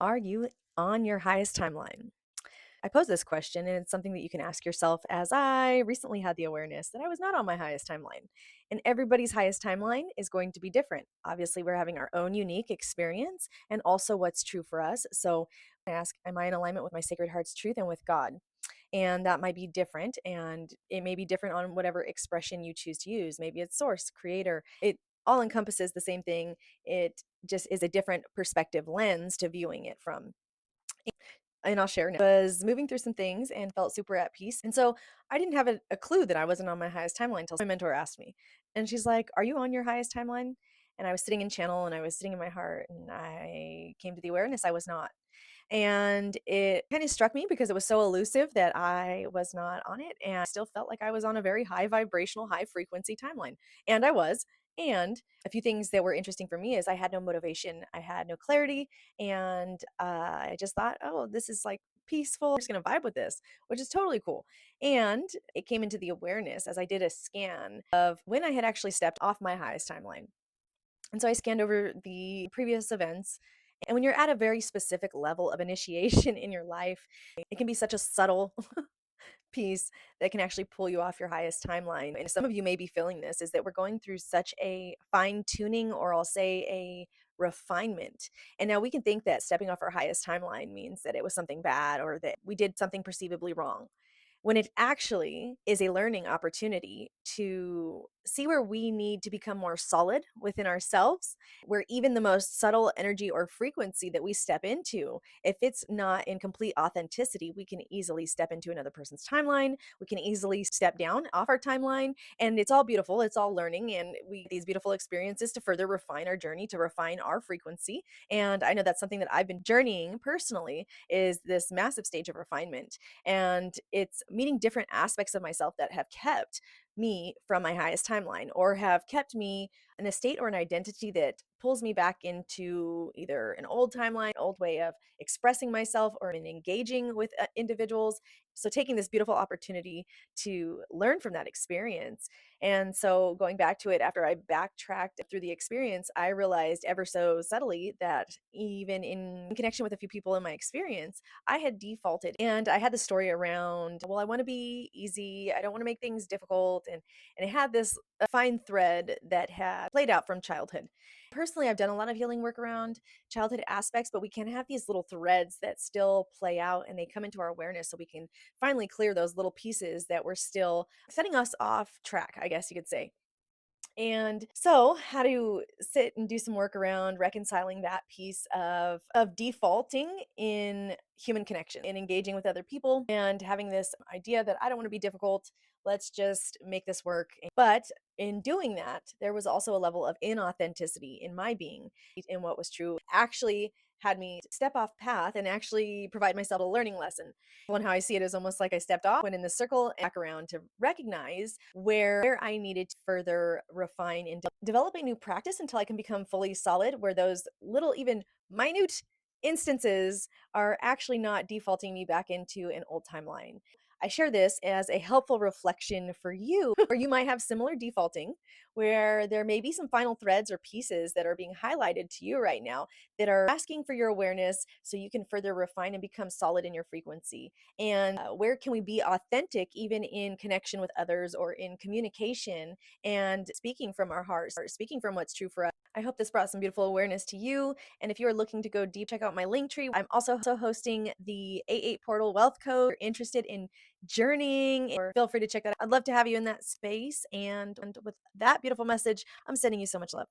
Are you on your highest timeline? I pose this question, and it's something that you can ask yourself as I recently had the awareness that I was not on my highest timeline. And everybody's highest timeline is going to be different. Obviously, we're having our own unique experience and also what's true for us. So I ask, am I in alignment with my sacred heart's truth and with God? And that might be different, and it may be different on whatever expression you choose to use. Maybe it's source, creator. It all encompasses the same thing. It just is a different perspective lens to viewing it from. And I'll share now. I was moving through some things and felt super at peace. And so I didn't have a clue that I wasn't on my highest timeline until my mentor asked me. And she's like, "Are you on your highest timeline?" And I was sitting in channel and I was sitting in my heart and I came to the awareness I was not. And it kind of struck me because it was so elusive that I was not on it. And I still felt like I was on a very high vibrational, high frequency timeline. And I was. And a few things that were interesting for me is I had no motivation, I had no clarity, and I just thought, oh, this is like peaceful. I'm just going to vibe with this, which is totally cool. And it came into the awareness as I did a scan of when I had actually stepped off my highest timeline. And so I scanned over the previous events. And when you're at a very specific level of initiation in your life, it can be such a subtle piece that can actually pull you off your highest timeline. And some of you may be feeling this is that we're going through such a fine tuning, or I'll say a refinement. And now we can think that stepping off our highest timeline means that it was something bad or that we did something perceivably wrong, when it actually is a learning opportunity to see where we need to become more solid within ourselves, where even the most subtle energy or frequency that we step into, if it's not in complete authenticity, we can easily step into another person's timeline. We can easily step down off our timeline, and it's all beautiful. It's all learning, and we these beautiful experiences to further refine our journey, to refine our frequency. And I know that's something that I've been journeying personally, is this massive stage of refinement, and it's meeting different aspects of myself that have kept me from my highest timeline, or have kept me in a state or an identity that pulls me back into either an old timeline, old way of expressing myself, or in engaging with individuals. So taking this beautiful opportunity to learn from that experience. And so going back to it, after I backtracked through the experience, I realized ever so subtly that even in connection with a few people in my experience, I had defaulted, and I had the story around, well, I want to be easy. I don't want to make things difficult. And it had this fine thread that had played out from childhood. Personally, I've done a lot of healing work around childhood aspects, but we can have these little threads that still play out and they come into our awareness so we can finally clear those little pieces that were still setting us off track, I guess you could say. And so, how to sit and do some work around reconciling that piece of defaulting in human connection, in engaging with other people, and having this idea that I don't want to be difficult. Let's just make this work. But in doing that, there was also a level of inauthenticity in my being, in what was true. Actually, had me step off path and actually provide myself a learning lesson. And how I see it is almost like I stepped off, went in the circle, and back around to recognize where I needed to further refine and develop a new practice until I can become fully solid, where those little, even minute instances are actually not defaulting me back into an old timeline. I share this as a helpful reflection for you, where you might have similar defaulting, where there may be some final threads or pieces that are being highlighted to you right now that are asking for your awareness so you can further refine and become solid in your frequency. And where can we be authentic even in connection with others or in communication and speaking from our hearts, or speaking from what's true for us. I hope this brought some beautiful awareness to you. And if you are looking to go deep, check out my link tree. I'm also hosting the A8 Portal Wealth Code. If you're interested in journeying, or feel free to check that out. I'd love to have you in that space. And with that beautiful message, I'm sending you so much love.